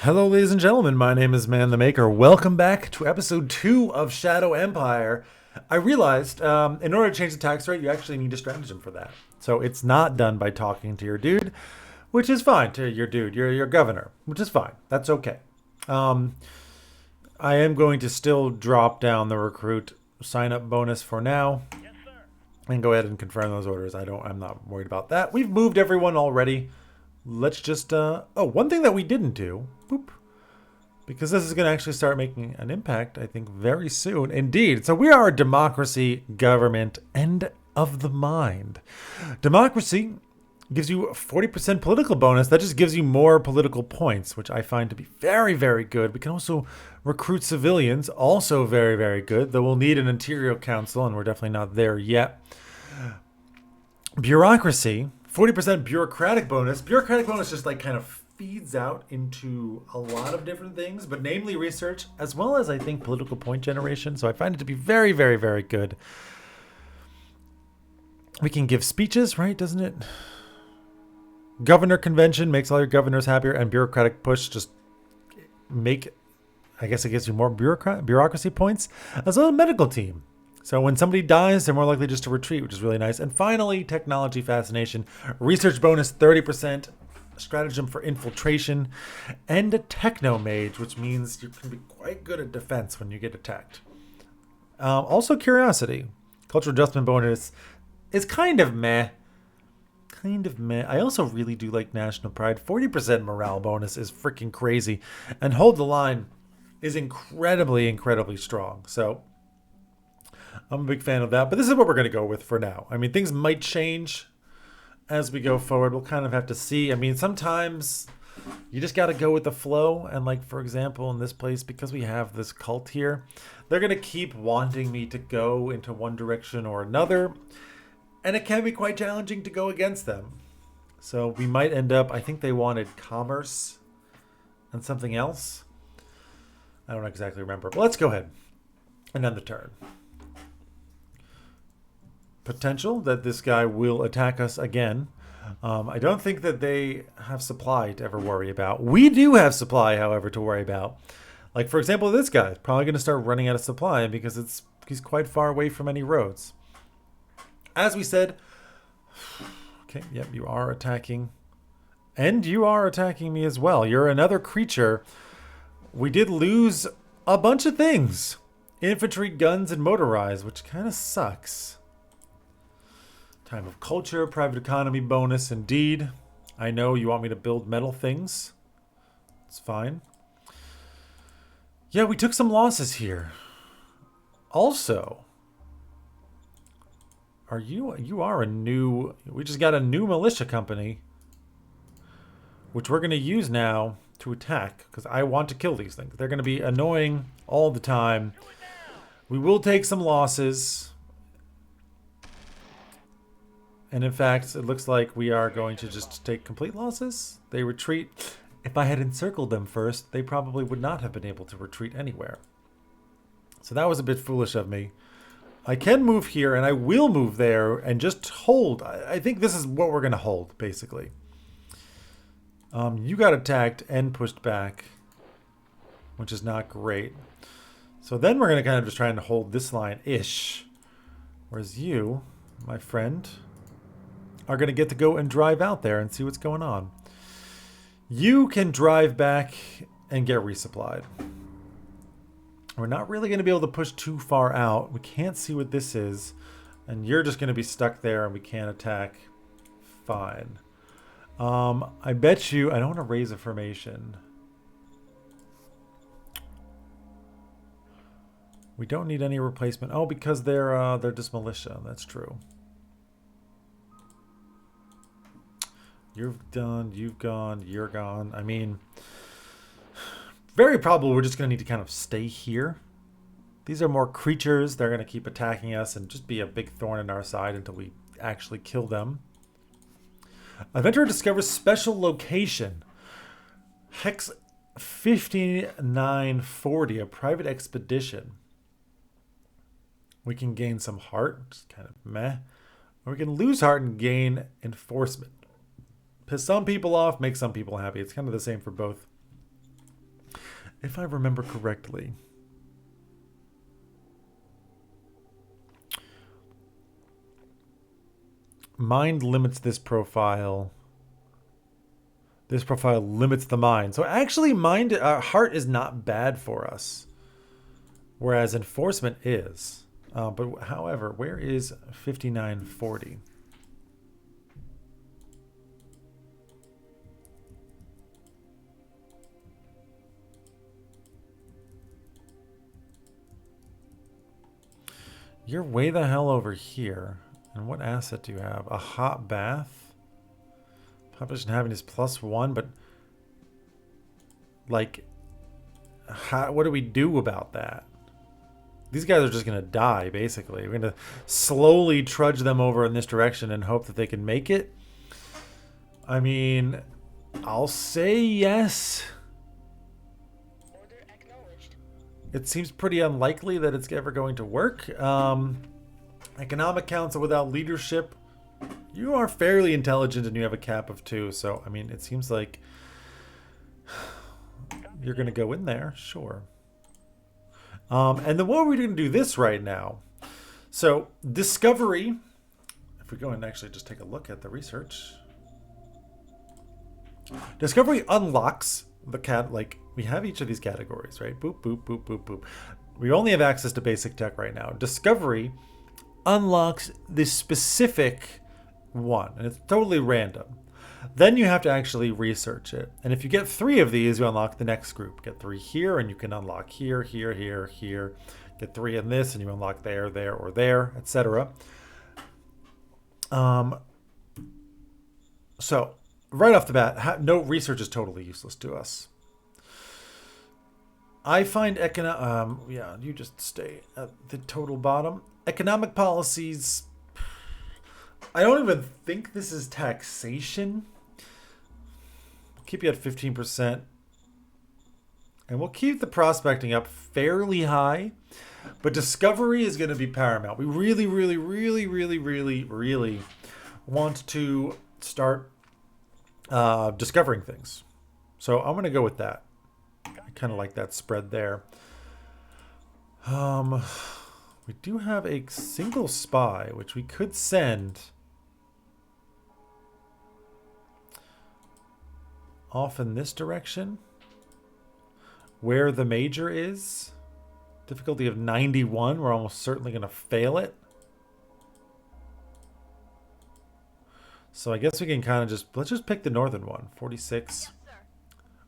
Hello, ladies and gentlemen. My name is Man the Maker. Welcome back to episode 2 of Shadow Empire. I realized in order to change the tax rate, you actually need a stratagem for that. So it's not done by talking to your dude, which is fine. To your dude, your governor, which is fine. That's okay. Um, I am going to still drop down the recruit sign up bonus for now and go ahead and confirm those orders. I'm not worried about that. We've moved everyone already. Let's just one thing that we didn't do. Boop. Because this is going to actually start making an impact, I think, very soon. Indeed. So we are a democracy, government, and of the mind. Democracy gives you a 40% political bonus. That just gives you more political points, which I find to be very, very good. We can also recruit civilians, also very, very good, though we'll need an interior council, and we're definitely not there yet. Bureaucracy, 40% bureaucratic bonus. Bureaucratic bonus just like kind of feeds out into a lot of different things, but namely research, as well as I think political point generation. So I find it to be very, very, very good. We can give speeches, right? Doesn't it? Governor convention makes all your governors happier, and bureaucratic push just I guess it gives you more bureaucracy points, as well as a medical team. So when somebody dies, they're more likely just to retreat, which is really nice. And finally, technology fascination, research bonus 30%, stratagem for infiltration, and a techno mage, which means you can be quite good at defense when you get attacked. Also curiosity, cultural adjustment bonus is kind of meh. I also really do like national pride. 40% morale bonus is freaking crazy, and hold the line is incredibly strong. So I'm a big fan of that, but this is what we're going to go with for now. I mean, things might change as we go forward. We'll kind of have to see. I mean, sometimes you just got to go with the flow. And like, for example, in this place, because we have this cult here, they're going to keep wanting me to go into one direction or another. And it can be quite challenging to go against them. So we might end up, I think they wanted commerce and something else. I don't exactly remember, but let's go ahead and end the turn. Potential that this guy will attack us again. I don't think that they have supply to ever worry about. We do have supply, however, to worry about. Like, for example, this guy is probably going to start running out of supply because he's quite far away from any roads. As we said, okay, yep, you are attacking. And you are attacking me as well. You're another creature. We did lose a bunch of things. Infantry, guns, and motorized, which kind of sucks. Time of culture, private economy bonus, indeed. I know you want me to build metal things. It's fine. Yeah, we took some losses here. Also, you are a new, we just got a new militia company, which we're going to use now to attack, because I want to kill these things. They're going to be annoying all the time. We will take some losses. And in fact, it looks like we are going to just take complete losses. They retreat. If I had encircled them first, they probably would not have been able to retreat anywhere. So that was a bit foolish of me. I can move here, and I will move there, and just hold. I think this is what we're going to hold, basically. You got attacked and pushed back, which is not great. So then we're going to kind of just try and hold this line-ish. Whereas you, my friend, are going to get to go and drive out there and see what's going on. You can drive back and get resupplied. We're not really going to be able to push too far out. We can't see what this is. And you're just going to be stuck there and we can't attack. Fine. I bet you... I don't want to raise a formation. We don't need any replacement. Oh, because they're just militia. That's true. You've done, you've gone, you're gone. I mean... very probable we're just going to need to kind of stay here. These are more creatures. They're going to keep attacking us and just be a big thorn in our side until we actually kill them. Adventurer discovers special location. Hex 5940, a private expedition. We can gain some heart, just kind of meh. Or we can lose heart and gain enforcement. Piss some people off, make some people happy. It's kind of the same for both. if I remember correctly. Mind limits this profile. This profile limits the mind. So actually, mind, heart is not bad for us, whereas enforcement is. But however, where is 5940? You're way the hell over here. And what asset do you have? A hot bath? Population having is +1, but like, what do we do about that? These guys are just going to die, basically. We're going to slowly trudge them over in this direction and hope that they can make it. I mean, I'll say yes. Order acknowledged. It seems pretty unlikely that it's ever going to work. Economic council without leadership. You are fairly intelligent and you have a cap of 2. So, I mean, it seems like you're going to go in there. Sure. And then what are we going to do this right now? So, discovery. If we go and actually just take a look at the research. Discovery unlocks the like, we have each of these categories, right? Boop, boop, boop, boop, boop. We only have access to basic tech right now. Discovery unlocks this specific one, and it's totally random. Then you have to actually research it. And if you get 3 of these, you unlock the next group. Get 3 here, and you can unlock here, here, here, here. Get 3 in this, and you unlock there, there, or there, etc. So, right off the bat, no research is totally useless to us. I find yeah, you just stay at the total bottom. Economic policies. I don't even think this is taxation. Keep you at 15%. And we'll keep the prospecting up fairly high. But discovery is going to be paramount. We really, really, really, really, really, really want to start discovering things. So I'm going to go with that. I kind of like that spread there. We do have a single spy, which we could send off in this direction, where the major is. Difficulty of 91. We're almost certainly going to fail it. So I guess we can kind of just, let's just pick the northern one, 46. Yes, sir.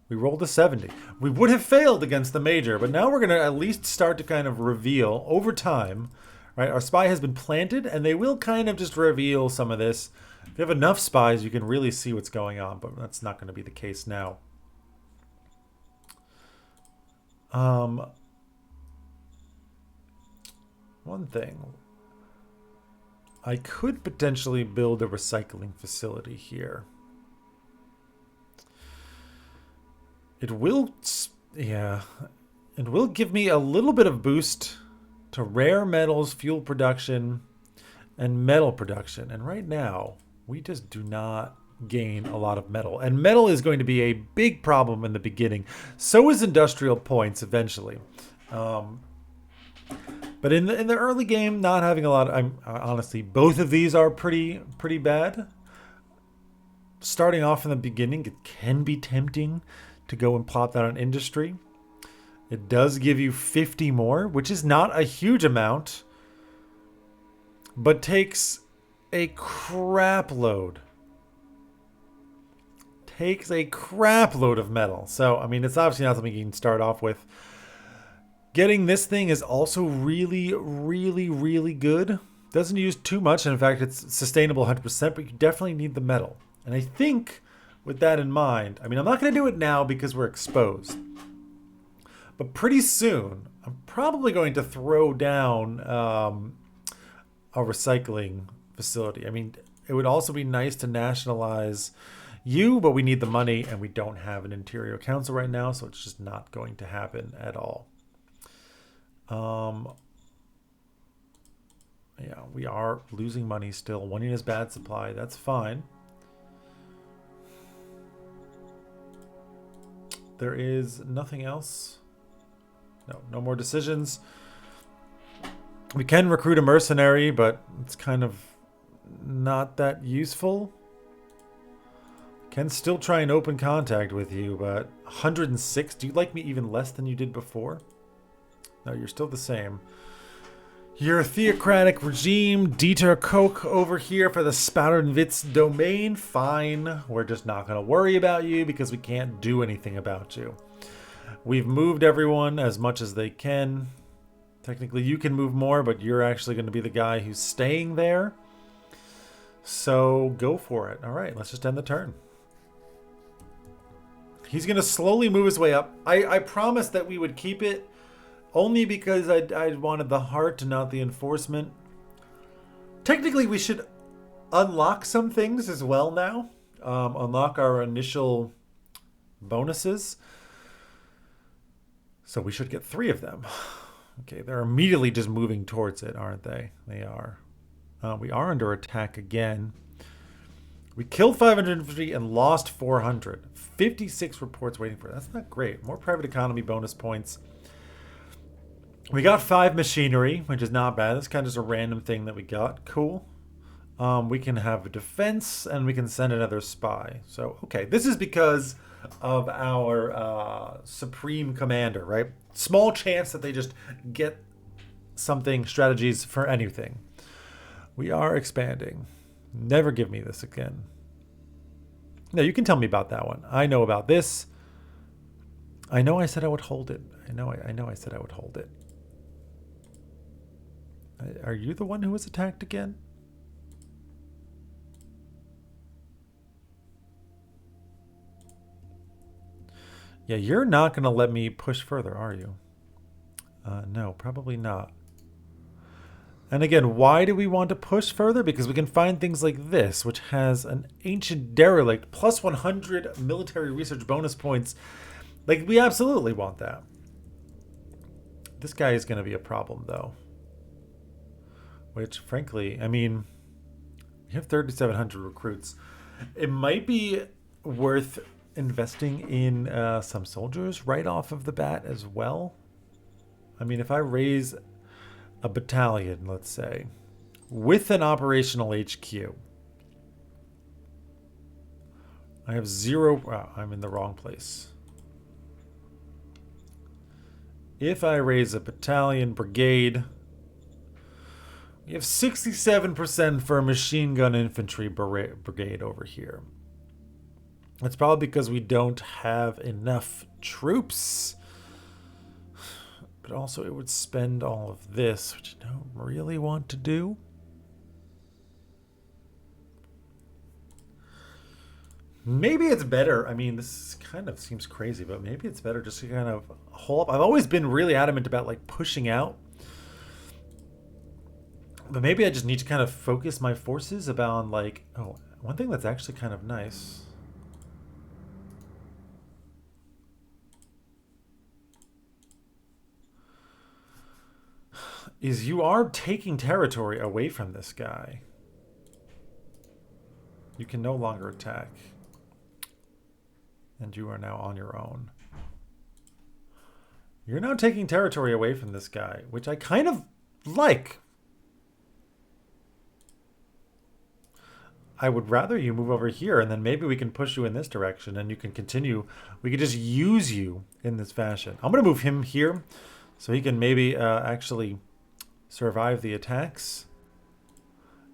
We rolled a 70. We would have failed against the major, but now we're going to at least start to kind of reveal over time, right? Our spy has been planted, and they will kind of just reveal some of this. If you have enough spies, you can really see what's going on, but that's not going to be the case now. One thing. I could potentially build a recycling facility here. It will, yeah, it will give me a little bit of boost to rare metals, fuel production, and metal production. And right now, we just do not gain a lot of metal. And metal is going to be a big problem in the beginning. So is industrial points eventually. But in the early game, not having a lot, honestly, both of these are pretty bad. Starting off in the beginning, it can be tempting to go and plop that on industry. It does give you 50 more, which is not a huge amount, but takes a crap load. Takes a crap load of metal. So, I mean, it's obviously not something you can start off with. Getting this thing is also really, really, really good. Doesn't use too much. In fact, it's sustainable 100%, but you definitely need the metal. And I think with that in mind, I mean, I'm not going to do it now because we're exposed. But pretty soon, I'm probably going to throw down a recycling facility. I mean, it would also be nice to nationalize you, but we need the money, and we don't have an interior council right now, so it's just not going to happen at all. Yeah, we are losing money still. 1 unit is bad supply. That's fine. There is nothing else No, no more decisions. We can recruit a mercenary, but it's kind of not that useful. Can still try and open contact with you, but 106. Do you like me even less than you did before? No, you're still the same. Your theocratic regime, Dieter Koch over here for the Spoutenwitz domain. Fine. We're just not going to worry about you because we can't do anything about you. We've moved everyone as much as they can. Technically, you can move more, but you're actually going to be the guy who's staying there. So go for it. All right, let's just end the turn. He's going to slowly move his way up. I promised that we would keep it only because I wanted the heart and not the enforcement. Technically, we should unlock some things as well now. Unlock our initial bonuses. So we should get 3 of them. Okay, they're immediately just moving towards it, aren't they? They are. We are under attack again. We killed 550 and lost 400. 56 reports waiting for it. That's not great. More private economy bonus points. We got 5 machinery, which is not bad. That's kind of just a random thing that we got. Cool. We can have a defense, and we can send another spy. So, okay. This is because of our supreme commander, right? Small chance that they just get something, strategies for anything. We are expanding. Never give me this again. No, you can tell me about that one. I know about this. I know I said I would hold it. I know I said I would hold it. Are you the one who was attacked again? Yeah, you're not going to let me push further, are you? No, probably not. And again, why do we want to push further? Because we can find things like this, which has an ancient derelict, plus 100 military research bonus points. Like, we absolutely want that. This guy is going to be a problem, though. Which, frankly, I mean, you have 3,700 recruits. It might be worth investing in some soldiers right off of the bat as well. I mean, if I raise a battalion, let's say, with an operational HQ, I have 0. Wow, I'm in the wrong place. If I raise a battalion, brigade, we have 67% for a machine gun infantry brigade over here. It's probably because we don't have enough troops. But also it would spend all of this, which I don't really want to do. Maybe it's better. I mean, this kind of seems crazy, but maybe it's better just to kind of hold up. I've always been really adamant about like pushing out. But maybe I just need to kind of focus my forces about like, oh, one thing that's actually kind of nice. Is you are taking territory away from this guy. You can no longer attack. And you are now on your own. You're now taking territory away from this guy, which I kind of like. I would rather you move over here, and then maybe we can push you in this direction, and you can continue. We could just use you in this fashion. I'm going to move him here, so he can maybe actually survive the attacks.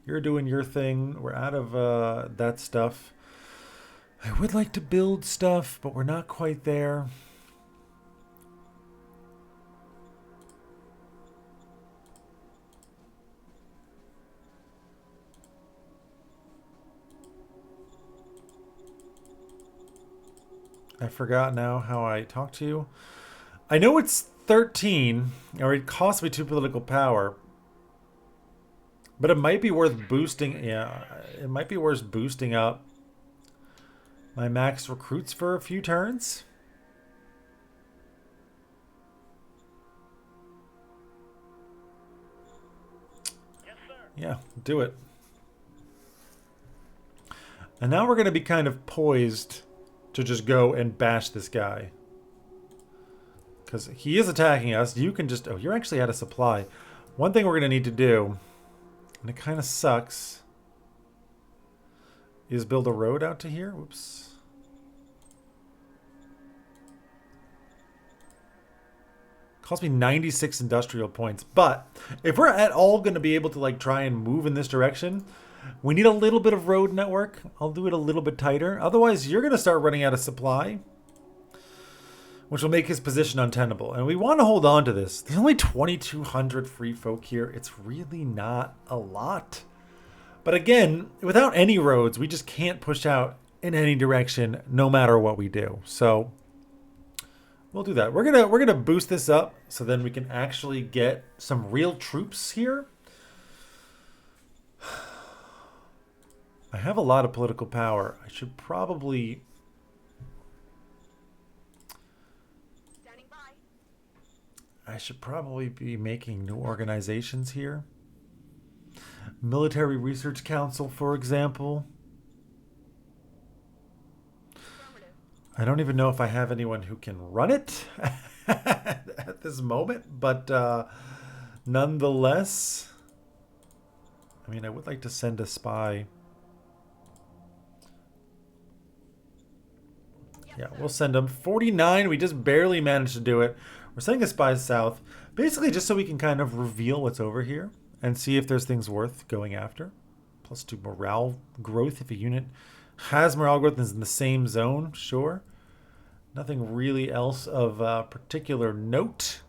You're doing your thing. We're out of that stuff. I would like to build stuff, but we're not quite there. I forgot now how I talk to you. I know it's 13, or it costs me 2 political power. But it might be worth boosting, yeah, it might be worth boosting up my max recruits for a few turns. Yes, sir. Yeah, do it. And now we're going to be kind of poised to just go and bash this guy. Because he is attacking us. You can just... Oh, you're actually out of supply. One thing we're going to need to do, and it kind of sucks, is build a road out to here. Whoops. Cost me 96 industrial points. But if we're at all going to be able to like try and move in this direction, we need a little bit of road network. I'll do it a little bit tighter. Otherwise, you're going to start running out of supply, which will make his position untenable. And we want to hold on to this. There's only 2,200 free folk here. It's really not a lot. But again, without any roads, we just can't push out in any direction, no matter what we do. So we'll do that. We're gonna boost this up so then we can actually get some real troops here. I have a lot of political power. I should probably... be making new organizations here. Military Research Council, for example. I don't even know if I have anyone who can run it at this moment, but nonetheless, I mean, I would like to send a spy. Yeah, we'll send them. 49, we just barely managed to do it. We're sending a spy south, basically just so we can kind of reveal what's over here and see if there's things worth going after. +2 morale growth if a unit has morale growth and is in the same zone, sure. Nothing really else of particular note.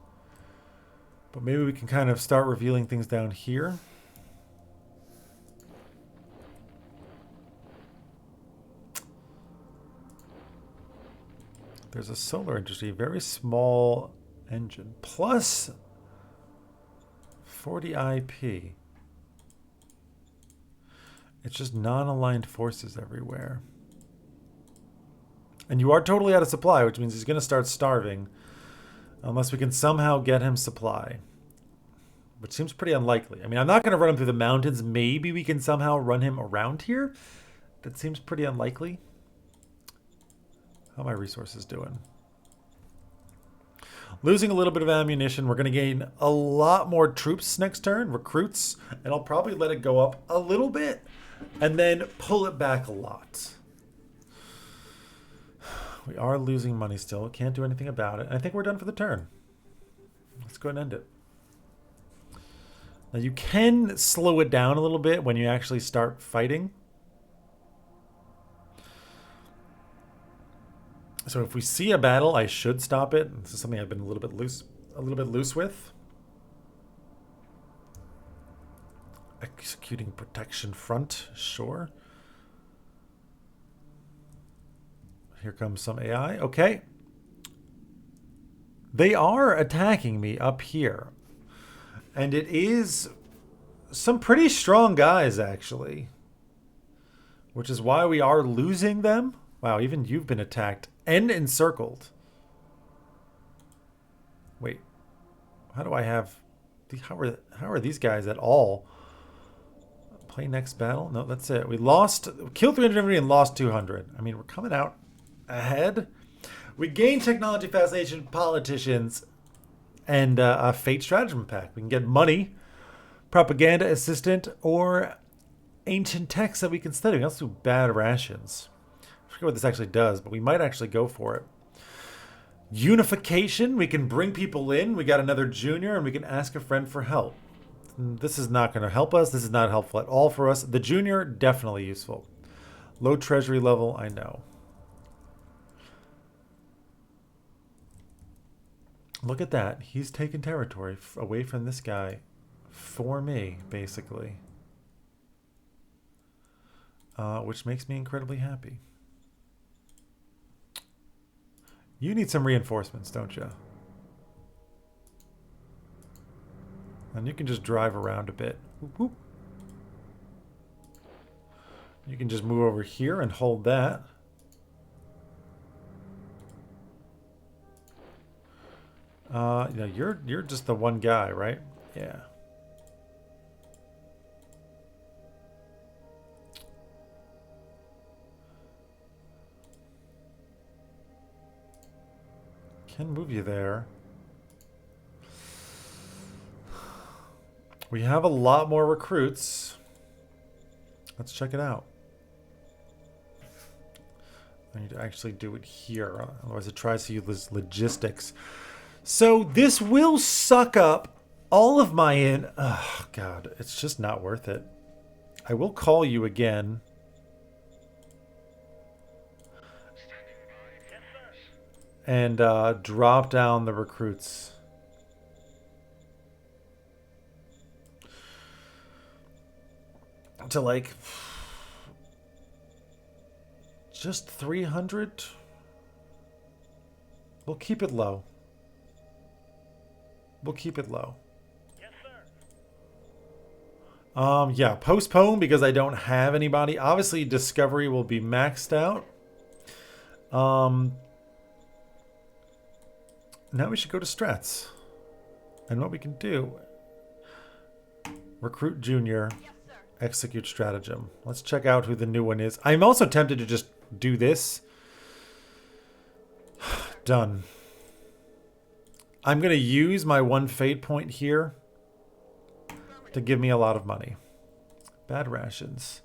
But maybe we can kind of start revealing things down here. There's a solar industry, very small engine, plus 40 IP. It's just non-aligned forces everywhere. And you are totally out of supply, which means he's going to start starving unless we can somehow get him supply, which seems pretty unlikely. I mean, I'm not going to run him through the mountains. Maybe we can somehow run him around here. That seems pretty unlikely. How are my resources doing? Losing a little bit of ammunition. We're going to gain a lot more troops next turn, recruits, and I'll probably let it go up a little bit and then pull it back a lot. We are losing money still. Can't do anything about it. I think we're done for the turn. Let's go ahead and end it. Now you can slow it down a little bit when you actually start fighting. So if we see a battle, I should stop it. This is something I've been a little bit loose with. Executing protection front, sure. Here comes some AI. Okay. They are attacking me up here. And it is some pretty strong guys, actually. Which is why we are losing them. Wow, even you've been attacked and encircled. Wait. How do I have... How are these guys at all? Play next battle? No, that's it. We killed 350 and lost 200. I mean, we're coming out ahead. We gain technology fascination, politicians, and a fate stratagem pack. We can get money, propaganda assistant, or ancient texts that we can study. We also do bad rations. I forget what this actually does, but we might actually go for it. Unification. We can bring people in. We got another junior, and we can ask a friend for help. This is not going to help us. This is not helpful at all for us. The junior, definitely useful. Low treasury level, I know. Look at that. He's taken territory away from this guy for me, basically. Which makes me incredibly happy. You need some reinforcements, don't you? And you can just drive around a bit. Whoop, whoop. You can just move over here and hold that. You know, you're just the one guy, right? Yeah. Can move you there. We have a lot more recruits. Let's check it out. I need to actually do it here. Otherwise it tries to use logistics. So this will suck up all of my oh, God. It's just not worth it. I will call you again. And drop down the recruits. To like just 300. We'll keep it low. We'll keep it low. Yes, sir. Yeah, postpone because I don't have anybody. Obviously, discovery will be maxed out. Now we should go to strats. And what we can do, recruit junior, execute stratagem. Let's check out who the new one is. I'm also tempted to just do this. Done. I'm going to use my one fate point here to give me a lot of money. Bad rations.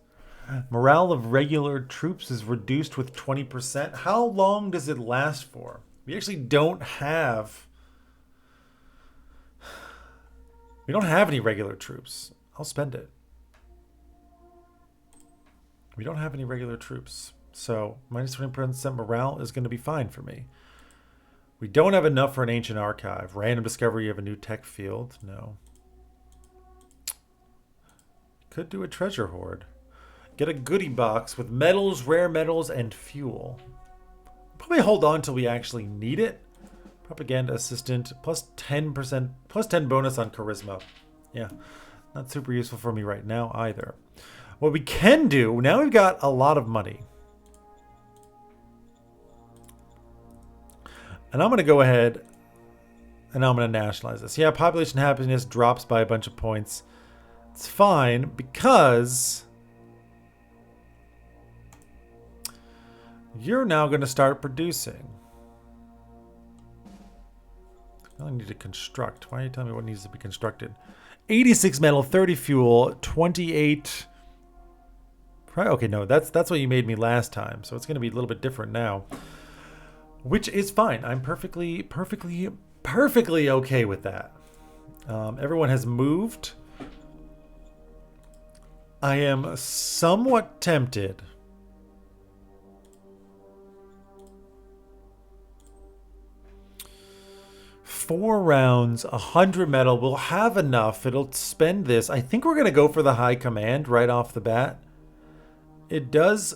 Morale of regular troops is reduced with 20%. How long does it last for? We actually don't have... We don't have any regular troops. I'll spend it. We don't have any regular troops. So, minus 20% morale is going to be fine for me. We don't have enough for an ancient archive. Random discovery of a new tech field. No. Could do a treasure hoard. Get a goodie box with metals, rare metals, and fuel. Probably hold on till we actually need it. Propaganda assistant, plus 10%, plus 10 bonus on charisma. Yeah, not super useful for me right now either. What we can do, now we've got a lot of money. And I'm going to go ahead and I'm going to nationalize this. Yeah, population happiness drops by a bunch of points. It's fine because you're now going to start producing. I only need to construct. Why are you telling me what needs to be constructed? 86 metal, 30 fuel, 28. Okay, no, that's what you made me last time. So it's going to be a little bit different now. Which is fine. I'm perfectly okay with that. Everyone has moved. I am somewhat tempted. Four rounds, 100 metal. We'll have enough. It'll spend this. I think we're going to go for the high command right off the bat. It does.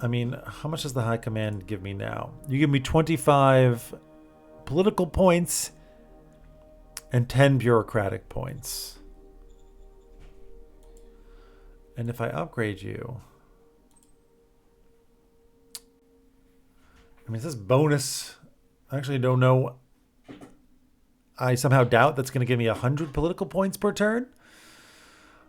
I mean, how much does the high command give me now? You give me 25 political points and 10 bureaucratic points. And if I upgrade you, I mean, it says bonus. I actually don't know. I somehow doubt that's going to give me 100 political points per turn.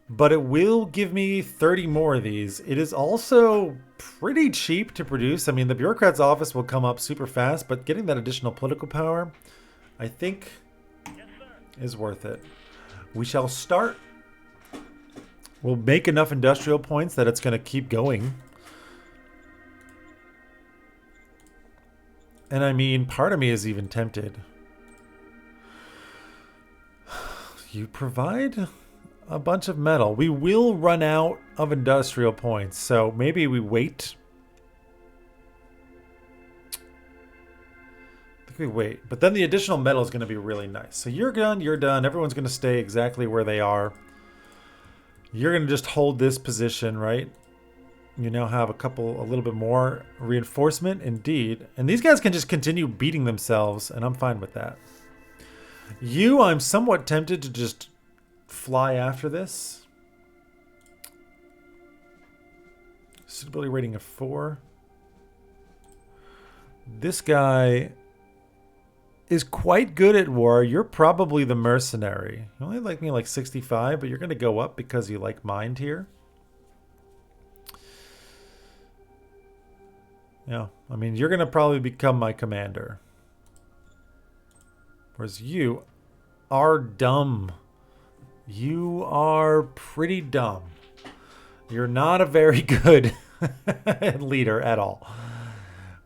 But it will give me 30 more of these. It is also pretty cheap to produce. I mean, the bureaucrat's office will come up super fast, but getting that additional political power, I think, is worth it. We shall start. We'll make enough industrial points that it's going to keep going. And I mean, part of me is even tempted. You provide a bunch of metal. We will run out of industrial points, so maybe we wait. I think we wait. But then the additional metal is going to be really nice. So you're done, you're done. Everyone's going to stay exactly where they are. You're going to just hold this position, right? You now have a little bit more reinforcement, indeed. And these guys can just continue beating themselves, and I'm fine with that. I'm somewhat tempted to just fly after this. Suitability rating of 4. This guy is quite good at war. You're probably the mercenary. You only like me like 65, but you're going to go up because you like mind here. Yeah, I mean, you're going to probably become my commander. Whereas you are dumb. You are pretty dumb. You're not a very good leader at all.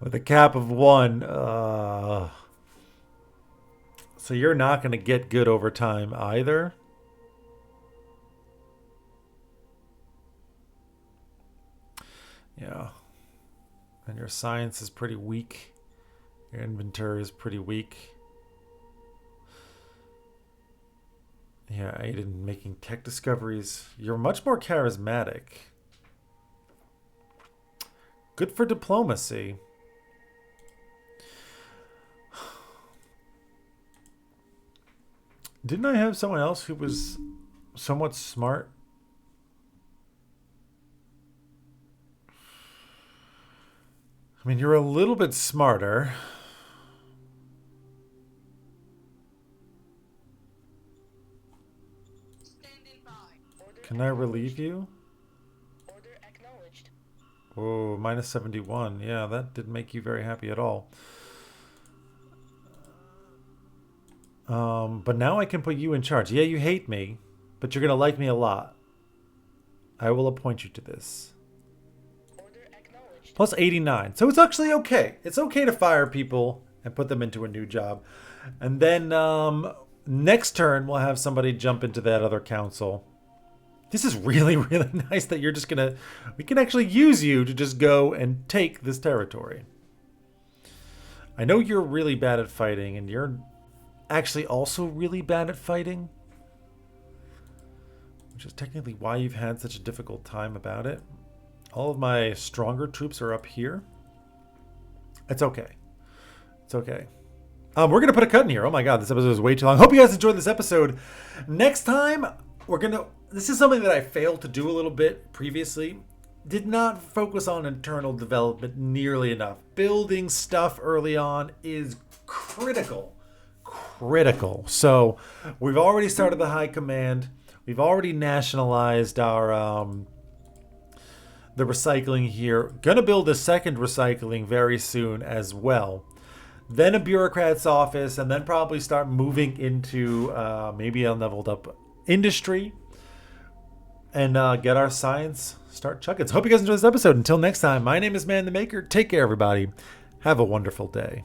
With a cap of 1, so you're not going to get good over time either. Yeah. And your science is pretty weak. Your inventory is pretty weak. Yeah, aided in making tech discoveries. You're much more charismatic. Good for diplomacy. Didn't I have someone else who was somewhat smart? I mean, you're a little bit smarter. Can I relieve you? Order acknowledged. Oh, minus 71. Yeah, that didn't make you very happy at all. But now I can put you in charge. Yeah, you hate me, but you're going to like me a lot. I will appoint you to this. Order acknowledged. Plus 89. So it's actually okay. It's okay to fire people and put them into a new job. And then next turn, we'll have somebody jump into that other council. This is really, really nice that you're just going to... We can actually use you to just go and take this territory. I know you're really bad at fighting, and you're actually also really bad at fighting. Which is technically why you've had such a difficult time about it. All of my stronger troops are up here. It's okay. It's okay. We're going to put a cut in here. Oh my god, this episode is way too long. Hope you guys enjoyed this episode. Next time, we're going to... This is something that I failed to do a little bit previously. Did not focus on internal development nearly enough. Building stuff early on is critical. Critical. So we've already started the high command. We've already nationalized our the recycling here. Gonna build a second recycling very soon as well. Then a bureaucrat's office, and then probably start moving into maybe a leveled up industry. And get our science start chugging. So hope you guys enjoyed this episode. Until next time, my name is Man the Maker. Take care, everybody. Have a wonderful day.